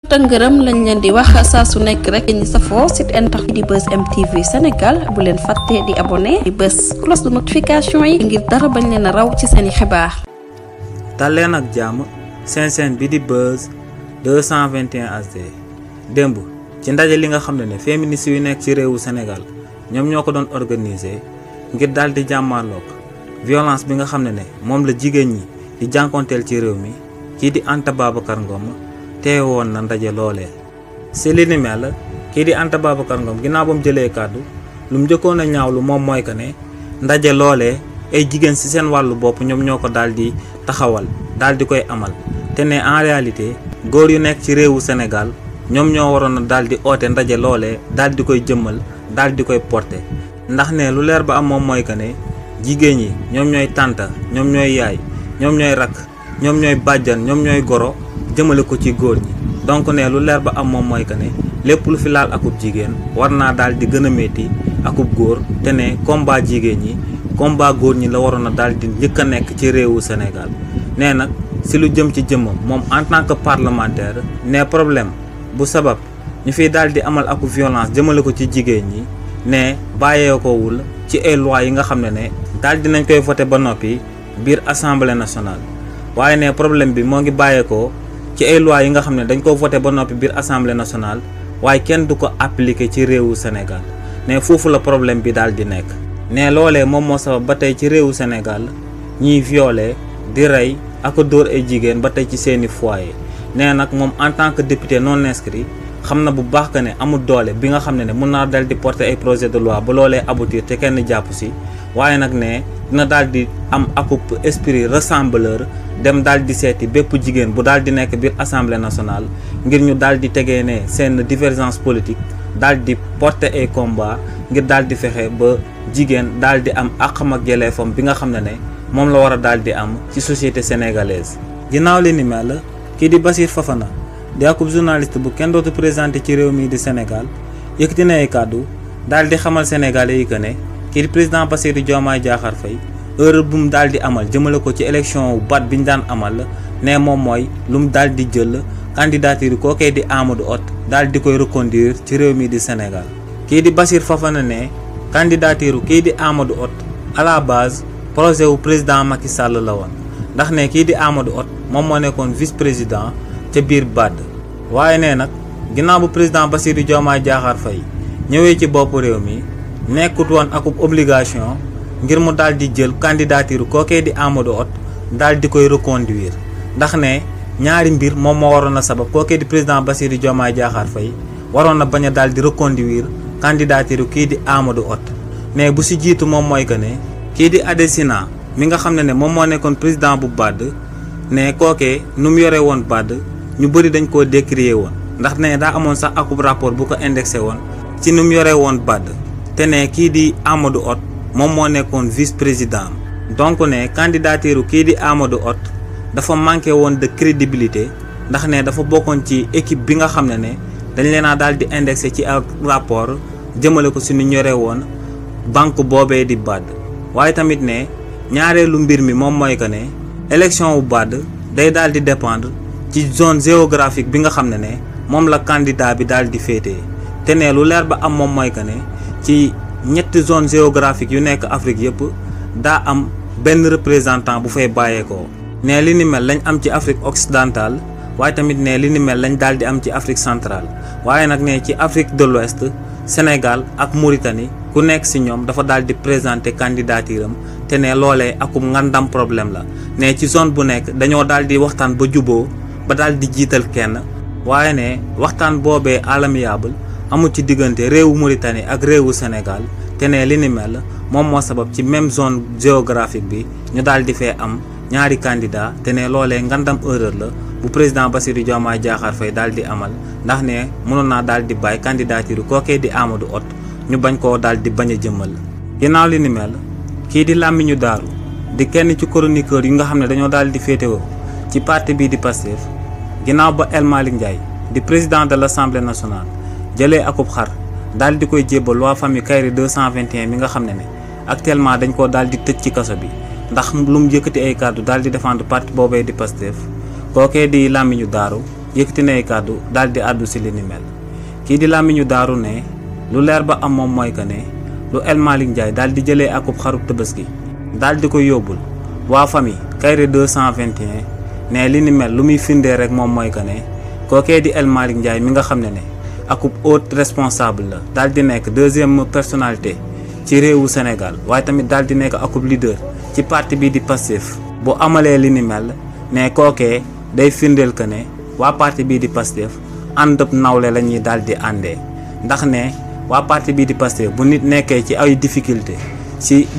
tëngërëm lañ leen di wax saa su nekk rek ñi safoo site internet di Buzz M TV Sénégal bu leen fàtte di abonné di bës cloche de notification yi ngir dara bañ leen a raw ci seeni xibaar. dal leen ak jàmm seen bi di Buzz 221 HD démb ci ndaje li nga xam ne féministes yu nekk ci réewu Sénégal ñoom ñoo ko doon organiser ngir daal di jàmmaarloog violence bi nga xam ne moom la jigéen ñi di jànkonteel ci réew mi kii di Anta Babacar Ngom teewe woon na ndaje loolee. si li ni mel kii di Anta Babacar Ngom ginnaaw ba mu jëlee kàddu lu mu njëkkoon a ñaawlu moom mooy que ne ndaje loolee ay jigéen ci seen wàllu bopp ñoom ñoo ko daal di taxawal daal di koy amal te ne en réalité góor yu nekk ci réewu Sénégal ñoom ñoo waroon a daal di oote ndaje loolee daal di koy jëmmal daal di koy porter ndax ne lu leer ba am moom mooy que ne jigéen ñi ñoom ñooy tànta ñoom ñooy yaay ñoom ñooy rakk ñoom ñooy bàjjan ñoom ñooy goro jëmale ko ci góor ñi donc ne lu leer ba am moom mooy que ne lépp lu fi laal akub jigéen war naa daal di gën a métti akub góor te ne combat jigéen ñi combat góor ñi la waroon a daal di njëkk a nekk ci réewu Sénégal nee nag si lu jëm ci jëmmam moom en tant que parlementaire ne problème bu sabab ñu fiy daal di amal akub violence jëmale ko ci jigéen ñi ne bàyyeekoowul ci ay loi yi nga xam ne daal dinañ koy voté ba noppi biir assemblée nationale waaye ne problème bi moo ngi bàyyeekoo ci ay loi yi nga xam ne dañ ko voté ba noppi biir assemblée nationale waaye kenn du ko appliqué ci réewu Sénégal ne foofu la problème bi daal di nekk. ne loolee moom moo sabab ba tey ci réewu Sénégal ñiy violé di rey ak dóor ay jigéen ba tey ci seeni foyer nee nag moom en tant que député non inscrit xam na bu baax que ne amul doole bi nga xam ne mun naa dal di porter ay projet de loi ba loolee aboutir te kenn jàpp si waaye nag ne dina daal di am akub esprit rassembleur dem daal di seeti bépp jigéen bu daal di nekk biir assemblée nationale ngir ñu daal di tegee ne seen divergence politique daal di porter ay combat ngir daal di fexe ba jigéen daal di am àqam ak yelleefam bi nga xam ne moom la war a daal di am ci société sénégalaise. ginnaaw li ni mel kii di Bassirou Fofana di akub journaliste bu kenn dootu présenté ci réew mi di Sénégal yëkkati na ay kàddu daal di xamal sénégalais yi que ne kii di président Bassirou Diomaye Diakhar Faye heure bu mu daal di amal jëmale ko ci élection wu bat bi ñu daan amal ne moom mooy lu mu daal di jël candidature kookee di Amadou Hott daal di koy reconduire ci réew mi di Sénégal. kii di Bassirou Fofana ne candidature kii di Amadou Hott à la base projet wu président Macky Sall la woon ndax ne kii di Amadou Hott moom moo nekkoon vice président ca biir BAD waaye ne nag ginnaaw bu président Bassirou Diomaye Diakhar Faye ñëwee ci bopp réew mi nekkut woon akub obligation ngir mu daal di jël candidature kookee di Amadou Hott daal di koy reconduire ndax ne ñaari mbir moom moo waroon a sabab kookee di président Bassirou Diomaye Diakhar Faye waroon na bañ a daal di reconduire candidature kii di Amadou Hott mais bu si jiitu moom mooy que ne kii di Adesina mi nga xam ne moom moo nekkoon président bu BAD ne kookee nu mu yore woon BAD ñu bëri dañ koo décrier woon ndax ne daa amoon sax akub rapport bu ko indexé woon ci nu mu yore woon BAD te ne kii di Amadou Hott moom moo nekkoon vice président donc ne candidature kii di Amadou Hott dafa manqué woon de crédibilité ndax ne dafa bokkoon ci équipe bi nga xam ne dañ leen a daal di indexé ci ak rapport jëmale ko si nu ñore woon banque boobee di BAD waaye tamit ne ñaareelu mbir mi moom mooy que ne élection wu BAD day daal di dépendre ci zone géographique bi nga xam ne moom la candidat bi daal di féetee te ne lu leer ba am moom mooy que ne ci ñetti zone géographique yu nekk Afrique yëpp daa am benn représentant bu fay bàyyeekoo ne li ni mel lañ am ci Afrique occidentale waaye tamit ne li ni mel lañ daal di am ci Afrique centrale waaye nag ne ci Afrique de l'Ouest Sénégal ak Mauritanie ku nekk ci ñoom dafa daal di présenter candidature am te ne loolee akum ngandam problème la ne ci zone bu nekk dañoo daal di waxtaan ba juboo ba daal di jiital kenn waaye ne waxtaan boobee amiable amul ci diggante réewu Mauritanie ak réewu Sénégal te ne li ni mel moom moo sabab ci même zone géographique bi ñu daal di fee am ñaari candidat te ne loolee ngandam erreur la bu président Bassirou Diomaye Diakhar Faye daal di amal ndax ne mënoon naa daal di bàyyi candidature kookee di Amadou Hott ñu bañ koo daal di bañ a jëmmal. ginnaaw li ni mel kii di Lamiñu Daaru di kenn ci chroniqueur yi nga xam ne dañoo daal di féetewoo ci parti bii di Pastef ginnaaw ba El Malick Ndiaye di président de l'Assemblée nationale jëlee akub xar daal di koy jébbal waa famille Kayri 221 mi nga xam ne actuellement dañ koo daal di tëj ci kaso bi ndax lu mu yëkkati ay kàddu daal di défendre parti boobee di Pastef kookee di Lamiñu Daaru yëkkati nay kàddu daal di àddu si li ni mel. kii di làmmiñu daaru ne lu leer ba am moom mooy que ne lu El Malick Ndiaye daal di jëlee akub xarub Tabaski daal di koy yóbbul waa famille Kairé 221 ne li ni mel lu muy firndee rek moom mooy que ne kookee di El Malick Ndiaye mi nga xam ne akub haute responsable la daal di nekk deuxième personnalité ci réewu Sénégal waaye tamit daal di nekk akub leader ci parti bii di Pastef bu amalee li ni mel ne kookee day firndeel que ne waa parti bii di Pastef àndëb nawle la ñuy daal di àndee ndax ne waa parti bii di Pastef bu nit nekkee ci ay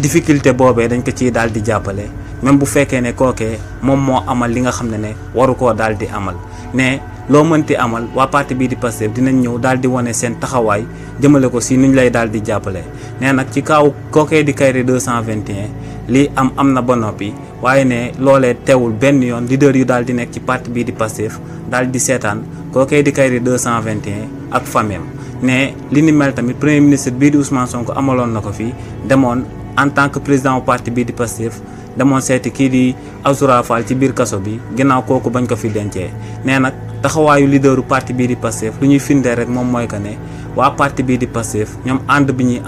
difficulté boobee dañ ko ciy daal di jàppale même bu fekkee ne kookee moom moo amal li nga xam ne waru koo daal di amal ne loo mënti amal waa parti bii di Pastef dinañ ñëw daal di wane seen taxawaay jëmale ko si nuñ lay daal di jàppale nee nag ci kaw kookee di Kairé 221 lii am na ba noppi waaye ne loolee teewul benn yoon leader yu daal di nekk ci parti bii di Pastef daal di seetaan kookee di Kairé 221 ak famem ne li ni mel tamit premier ministre bii di Ousmane Sonko amaloon na ko fi demoon en tant que président du parti bii di Pastef demoon seeti kii di Azoura Fall ci biir kaso bi ginnaaw kooku bañ ko fi dencee nee nag taxawaayu leaderu parti bii di Pastef lu ñuy firndee rek moom mooy que ne waa parti bii di Pastef ñoom ànd bi ñuy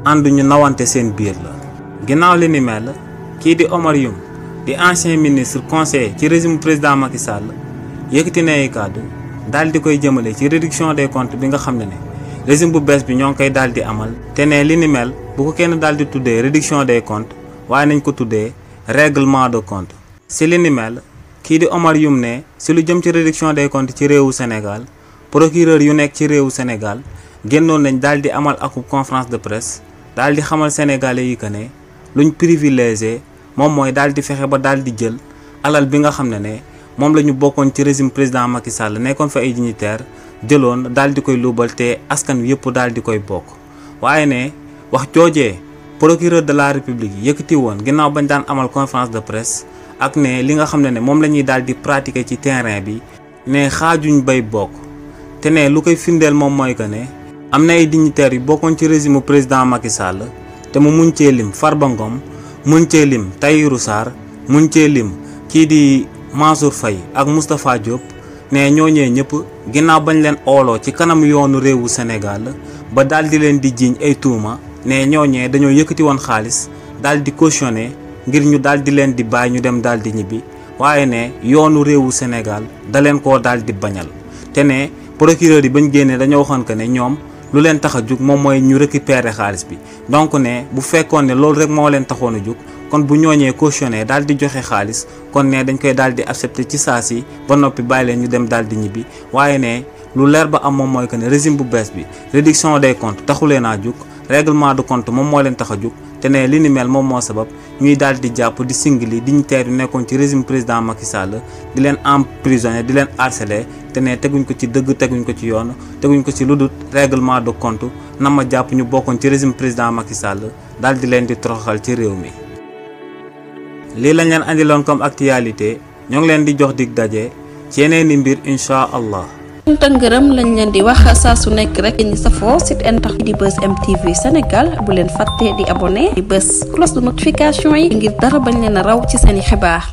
ànd ñu nawante seen biir la. ginnaaw li ni mel kii di Omar Youm di ancien ministre conseiller ci régime président Macky Sall yëkkati na ay kàddu daal di koy jëmale ci réduction des comptes bi nga xam ne régime bu bees bi ñoo ngi koy daal di amal te ne li ni mel bu ko kenn daal di tuddee réduction des comptes waaye nañ ko tuddee règlement de compte. si li ni mel kii di Omar Youm ne si lu jëm ci réduction des comptes ci réewu Sénégal procureur yu nekk ci réewu Sénégal génnoon nañ daal di amal akub conférence de presse daal di xamal sénégalais yi que ne luñ privilégié moom mooy daal di fexe ba daal di jël alal bi nga xam ne moom la ñu bokkoon ci régime président Macky Sall nekkoon fa ay dignitaire jëloon daal di koy luubal te askan wi yëpp daal di koy bokk waaye ne wax joojee procureur de la république yëkkati woon ginnaaw bañ daan amal conférence de presse ak ne li nga xam ne moom la ñuy daal di pratiquer ci terrain bi ne xaajuñ bay bokk te ne lu koy firndeel moom mooy que ne am na ay dignitaires yu bokkoon ci régime président Macky Sall te mu muñ cee lim Farba Ngom muñ cee lim Tahirou Sarr muñ cee lim kii di Mansour Faye ak Moustapha Diop ne ñooñee ñëpp ginnaaw bañ leen ooloo ci kanam yoonu réewu Sénégal ba daal di leen di jiiñ ay tuuma ne ñooñee dañoo yëkkati woon xaalis daal di cautionné ngir ñu daal di leen di bàyyi ñu dem daal di ñibbi waaye ne yoonu réewu Sénégal da leen koo daal di bañal te ne procureur yi bañ génnee dañoo waxoon que ne ñoom lu leen tax a jug moom mooy ñu récupérer xaalis bi donc ne bu fekkoon ne loolu rek moo leen taxoon a jug kon bu ñooñee cautionné daal di joxe xaalis kon ne dañ koy daal di accepté ci saa si ba noppi bàyyi leen ñu dem daal di ñibbi waaye ne lu leer ba am moom mooy que ne régime bu bees bi réduction des comptes taxulee naa jug règlement de compte moom moo leen tax a jug te ne li ni mel moom moo sabab ñuy daal di jàpp di singli dignitaires yu nekkoon ci régime président Macky Sall di leen emprisonné di leen harcelé te ne teguñ ko ci dëgg teguñ ko ci yoon teguñ ko ci lu dul règlement de compte na ma jàpp ñu bokkoon ci régime président Macky Sall daal di leen di toroxal ci réew mi. lii lañ leen andiloon comme actualité ñoo ngi leen di jox dig daje ci yeneeni mbir incha allah. te ngërëm lañ leen di wax saa su nekk rek ñi safoo site internet di Buzz M TV Sénégal bu leen fàtte di abonné di bës cloche de notification yi ngir dara bañ leen a raw ci seeni xibaar.